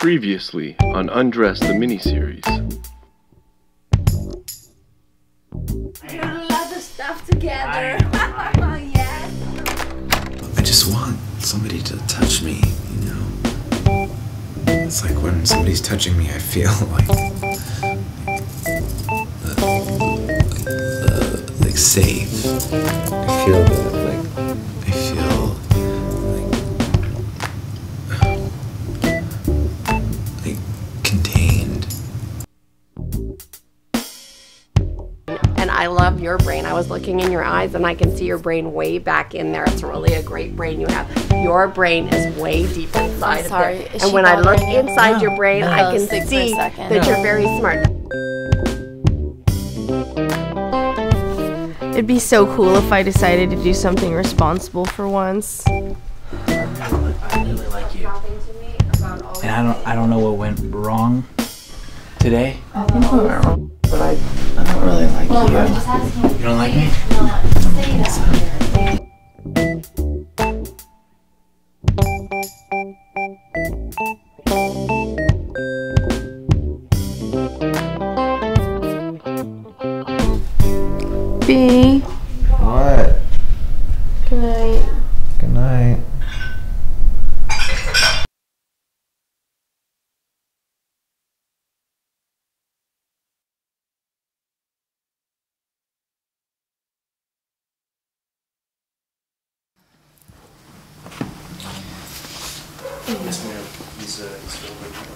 Previously on Undressed the miniseries. We got a lot of stuff together. Yes. I just want somebody to touch me, you know? It's like when somebody's touching me, I feel like safe. I feel like contained. And I love your brain. I was looking in your eyes and I can see your brain way back in there. It's really a great brain you have. Your brain is way deep inside of there. And when I look inside your brain, I can see that you're very smart. It'd be so cool if I decided to do something responsible for once. I really like you. And I don't know what went wrong today. I think what went wrong, but I don't really like you. You don't like me? B. What? Good night. Good night. Yes, ma'am. He's still working.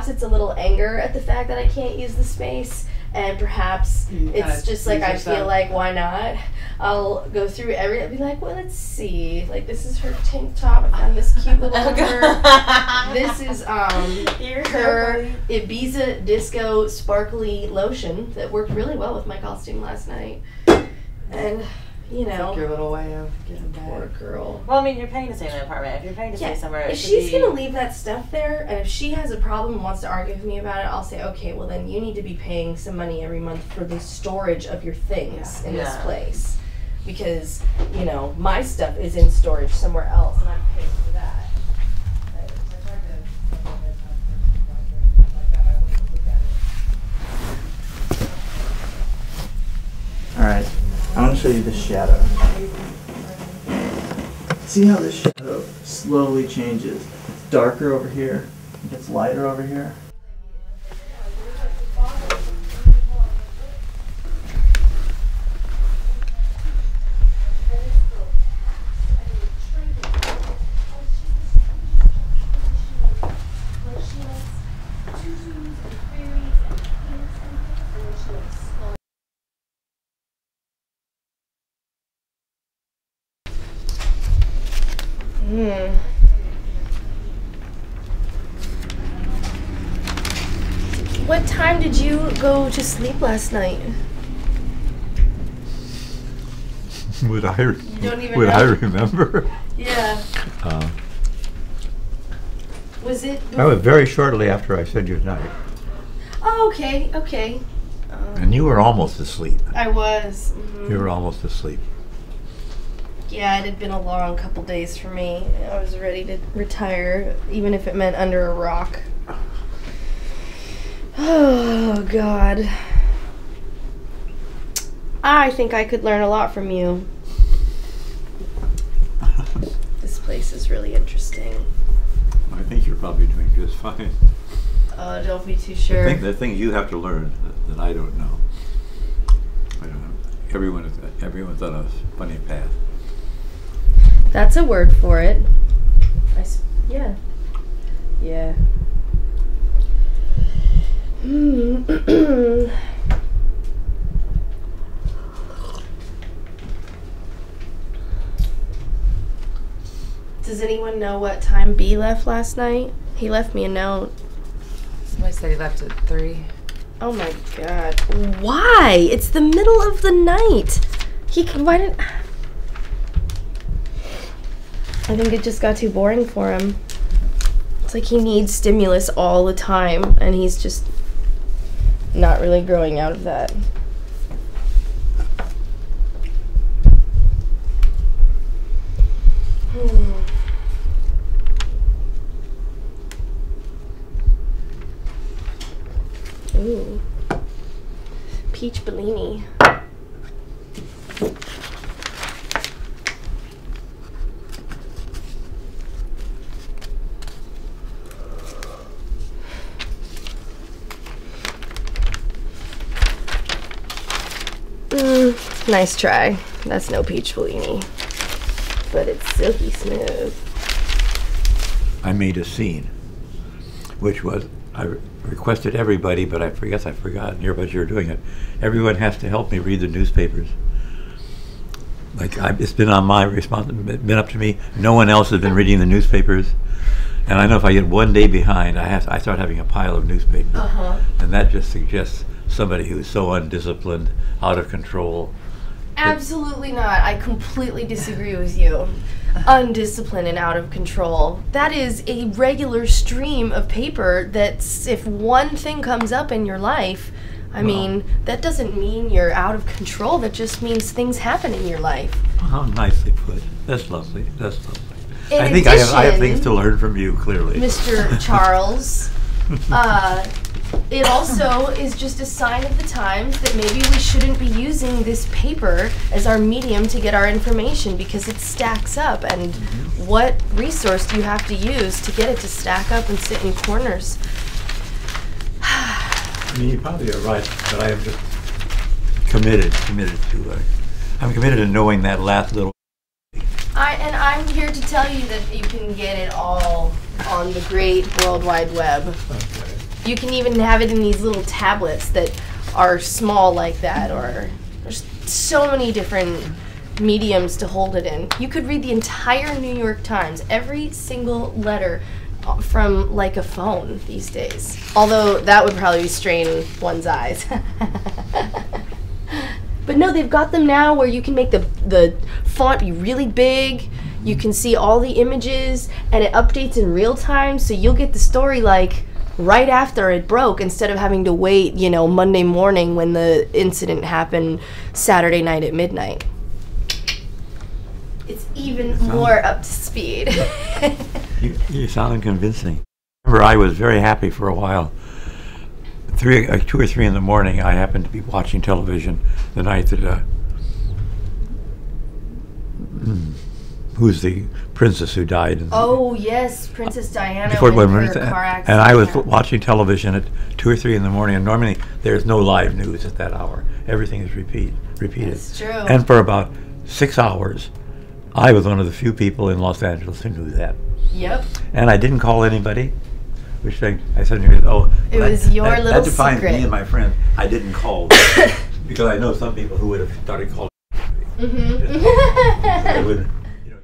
perhaps it's a little anger at the fact that I can't use the space, and perhaps it's just like I feel like, why not? I'll go through every, I'll be like, well, let's see. Like, this is her tank top. I found this cute little her. This is her Ibiza Disco Sparkly Lotion that worked really well with my costume last night. And, you know. Like your little way of getting back. Poor girl. Well, I mean, you're paying to stay in an apartment. If you're paying to stay somewhere, if she's going to leave that stuff there, and if she has a problem and wants to argue with me about it, I'll say, okay, well then you need to be paying some money every month for the storage of your things in this place. Because, you know, my stuff is in storage somewhere else, and I'm paying for that. Alright, I want to show you this shadow. See how this shadow slowly changes? It's darker over here, it gets lighter over here. What time did you go to sleep last night? Would I remember? Yeah. Was it? That was very shortly after I said goodnight. Oh, okay, okay. And you were almost asleep. I was. You were almost asleep. Yeah, it had been a long couple days for me. I was ready to retire, even if it meant under a rock. Oh, God. I think I could learn a lot from you. This place is really interesting. I think you're probably doing just fine. Oh, don't be too sure. The things you have to learn that I don't know. I don't know. Everyone's on a funny path. That's a word for it. Yeah. Yeah. Does anyone know what time B left last night? He left me a note. Somebody said he left at 3. Oh my God. Why? It's the middle of the night. Why didn't... I think it just got too boring for him. It's like he needs stimulus all the time, and he's just not really growing out of that. Ooh. Peach Bellini. Nice try. That's no peach Bellini, but it's silky smooth. I made a scene, which was, I requested everybody, but I forgot, and you're doing it. Everyone has to help me read the newspapers. Like, it's been on my responsibility, been up to me. No one else has been reading the newspapers. And I know if I get one day behind, I start having a pile of newspapers. And that just suggests somebody who's so undisciplined, out of control. Absolutely not. I completely disagree with you. Undisciplined and out of control. That is a regular stream of paper that's, if one thing comes up in your life, I mean, that doesn't mean you're out of control. That just means things happen in your life. How nicely put. That's lovely. That's lovely. I think I have things to learn from you, clearly. Mr. Charles, it also is just a sign of the times that maybe we shouldn't be using this paper as our medium to get our information, because it stacks up. And what resource do you have to use to get it to stack up and sit in corners? I mean, you probably are right, but I am just committed to I'm committed to knowing that last little. And I'm here to tell you that you can get it all on the great World Wide Web. Okay. You can even have it in these little tablets that are small like that, or there's so many different mediums to hold it in. You could read the entire New York Times, every single letter from like a phone these days. Although that would probably strain one's eyes. But no, they've got them now where you can make the font be really big. You can see all the images, and it updates in real time, so you'll get the story like right after it broke instead of having to wait, you know, Monday morning when the incident happened Saturday night at midnight. It's even more up to speed. You sound convincing. Remember, I was very happy for a while. 2 or 3 in the morning, I happened to be watching television the night that who's the princess who died? Oh yes, Princess Diana before in her car accident. And I was watching television at 2 or 3 in the morning, and normally there's no live news at that hour. Everything is repeated. That's true. And for about 6 hours, I was one of the few people in Los Angeles who knew that. Yep. And I didn't call anybody. Which I said, oh, it was your little that defines secret. me and my friends. I didn't call because I know some people who would have started calling. They would, you know.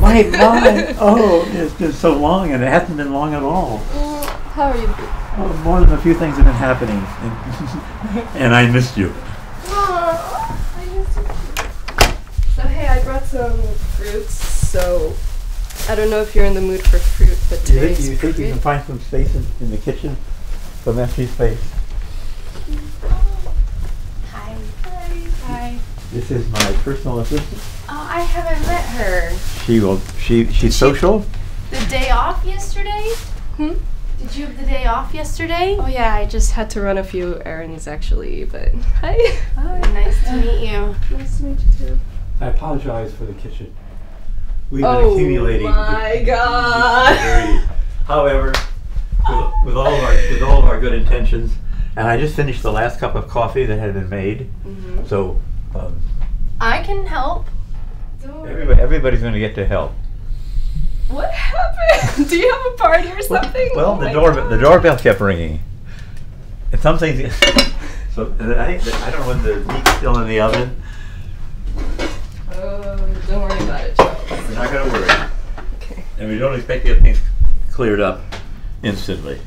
My, oh, it's been so long, and it hasn't been long at all. How are you? Oh, more than a few things have been happening, and I missed you. Aww, I missed you. So hey, I brought some fruits. So I don't know if you're in the mood for fruit, but today's you think you can find some space in the kitchen, some empty space? Hi. Hi. Hi. This is my personal assistant. Oh, I haven't met her. She's social? The day off yesterday? Did you have the day off yesterday? Oh yeah, I just had to run a few errands actually, but hi. Hi. Nice to meet you. Nice to meet you too. I apologize for the kitchen. We've been accumulating. Oh my god. However, with all of our good intentions, and I just finished the last cup of coffee that had been made, so I can help. everybody's going to get to help. What happened? Do you have a party or something? Well, the doorbell kept ringing, and some things. So I don't know when the meat's still in the oven. Don't worry about it, Charles. We're not going to worry. Okay. And we don't expect to get things cleared up instantly.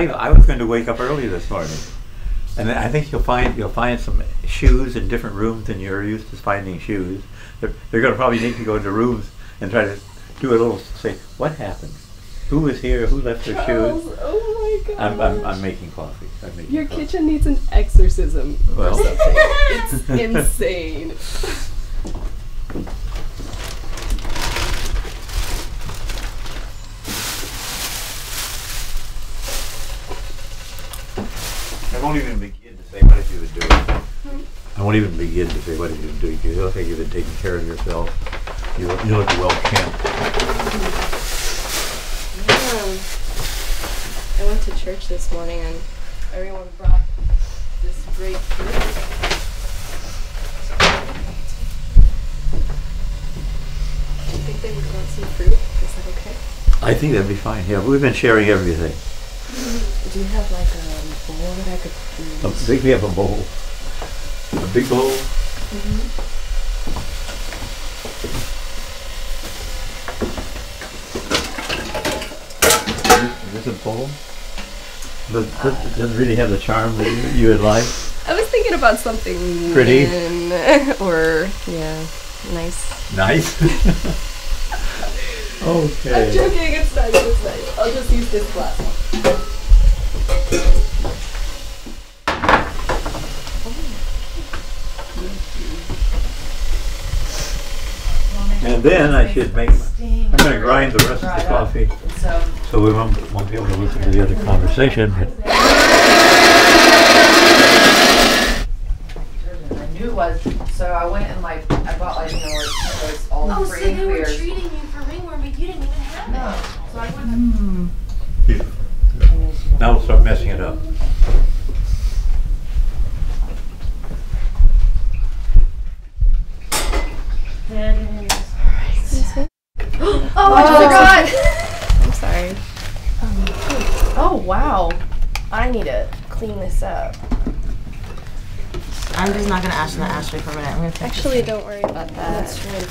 I was going to wake up early this morning, and I think you'll find some shoes in different rooms than you're used to finding shoes. They're going to probably need to go into rooms and try to do a little say, what happened? Who was here? Who left their shoes? Oh my god! I'm making coffee. Your kitchen needs an exorcism or something. It's insane. I won't even begin to I won't even begin to say what you've been doing. You look like you've been taking care of yourself. You look well camped. I went to church this morning and everyone brought this great fruit. Do you think they would want some fruit? Is that okay? I think that'd be fine. Yeah, we've been sharing everything. Do you have like a bowl that I could use? I think we have a bowl. A big bowl. Is this a bowl? Doesn't really have the charm that you would like. I was thinking about something pretty or nice. Nice. Okay. I'm joking. It's nice. It's nice. I'll just use this glass one. And then I should make. I'm going to grind the rest of the coffee, so we won't be able to listen to the other conversation. I knew it was, so I went and I bought all the free so they were queers. treating you for ringworm, but you didn't even have it. So I went. Now we'll start messing it up. Oh, I forgot. I'm sorry. Oh wow, I need to clean this up. I'm just not gonna ash in the ashtray for a minute. I'm gonna take Actually, don't worry about that. That's really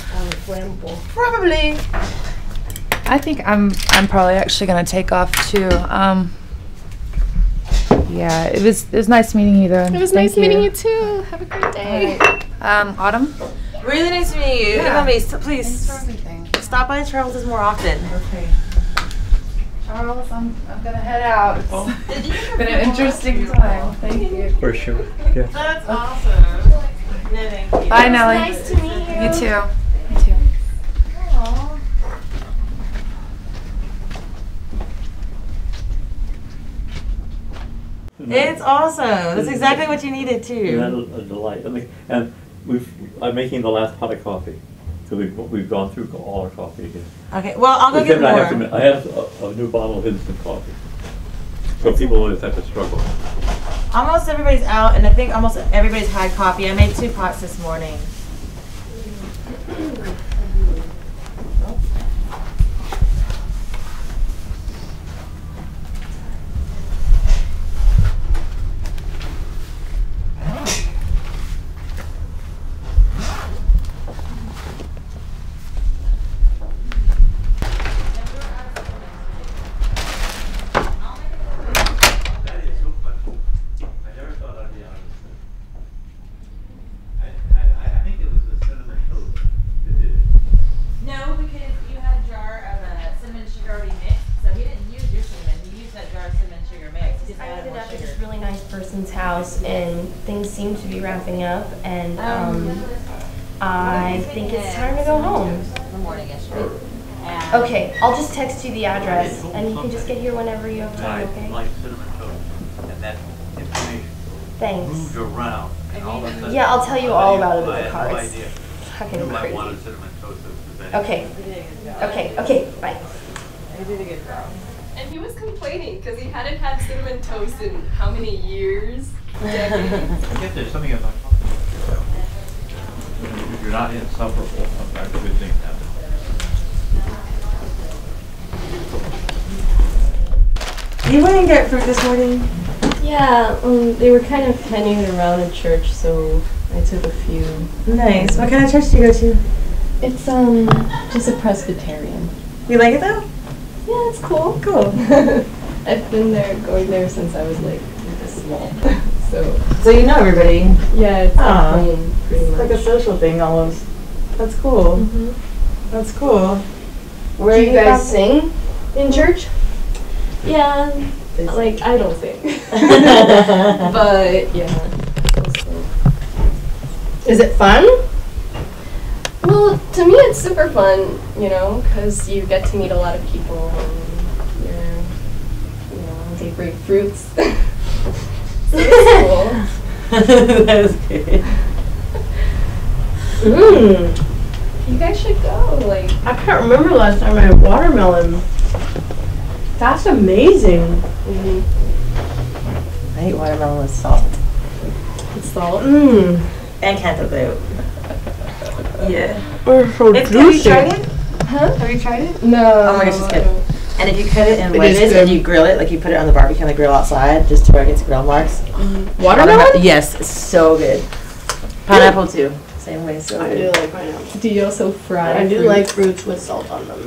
flammable. probably. I think I'm probably actually gonna take off too. Yeah, it was nice meeting you though. It was nice meeting you too. Have a great day. Autumn. Really nice to meet you. Yeah. Please stop by Charles's more often. Okay. Charles, I'm gonna head out. It's been an interesting time. Thank you. For sure. Yeah. That's awesome. No, thank you. Bye, Nellie. Nice to meet you. You too. You too. Aww. It's awesome. That's exactly what you needed Isn't too. that a delight? And I'm making the last pot of coffee. So we've gone through all our coffee again. Okay, well I'll go get Except more. I have a new bottle of instant coffee. So people always have to struggle. Almost everybody's out, and I think almost everybody's had coffee. I made 2 pots this morning. No, because you had a jar of cinnamon sugar already mixed, so he didn't use your cinnamon. He used that jar of cinnamon sugar mix. He just I added ended more up at sugar. this really nice person's house, and things seem to be wrapping up, and I think it's time to go home. The morning yesterday. Okay, I'll just text you the address, and you can just get here whenever you have time, okay? Like cinnamon toast, and that information Thanks. moved around, and all of a sudden. Yeah, I'll tell you all about it I with the had no cards. idea. Fucking You might crazy. want a cinnamon toast as the Okay. Okay, bye. You did a good job. And he was complaining because he hadn't had cinnamon toast in how many years? Decades. I guess there's something about coffee. If you're not insufferable, sometimes good things happen. You went and get fruit this morning? Yeah, they were kind of handing it around in church, so I took a few. Nice. What kind of church do you go to? It's just a Presbyterian. You like it though? Yeah, it's cool. Cool. I've been going there since I was like this small. So you know everybody. Yeah, it's like home pretty It's much. like a social thing almost. That's cool. That's cool. Where Do you you guys guys sing in church? Yeah, Like I don't sing, but yeah. is it fun? Well, to me it's super fun, you know, because you get to meet a lot of people and they bring fruits. So it's cool. That was good. Mmm. You guys should go. Like, I can't remember last time I had watermelon. That's amazing. I hate watermelon with salt. With salt? Mmm. And cantaloupe. Yeah. It's so It's good. Have you tried it? huh? Have you tried it? No. Oh my gosh, it's good. And if you cut it in It is wedges good. and you grill it, like you put it on the barbecue on the grill outside, just to where it gets grill marks. Watermelon? Yes, it's so good. Pineapple too. Same way, so I do good. like pineapple. Do you also fry? I do fruit? like fruits with salt on them.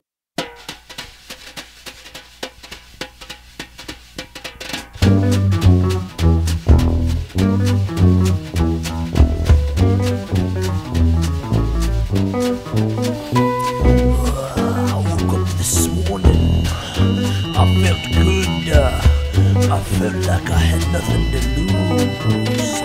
I woke up this morning. I felt good. I felt like I had nothing to lose.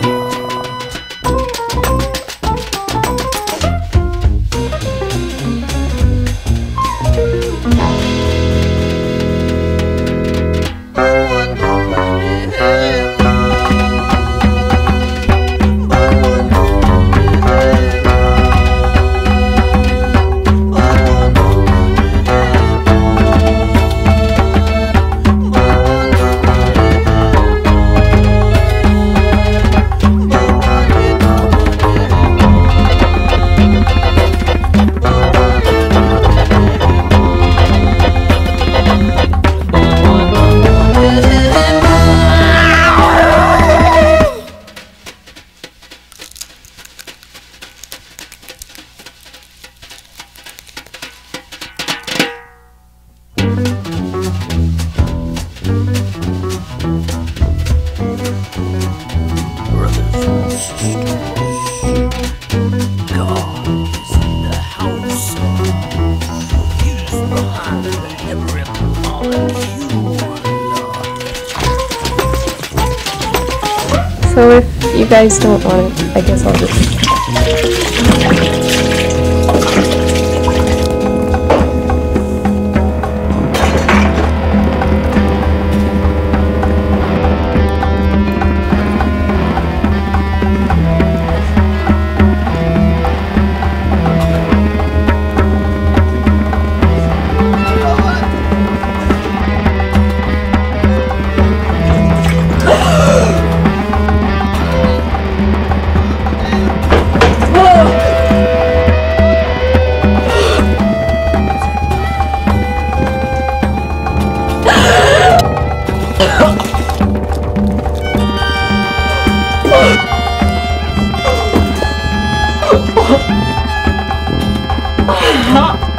So if you guys don't want it, I guess I'll just. Huh?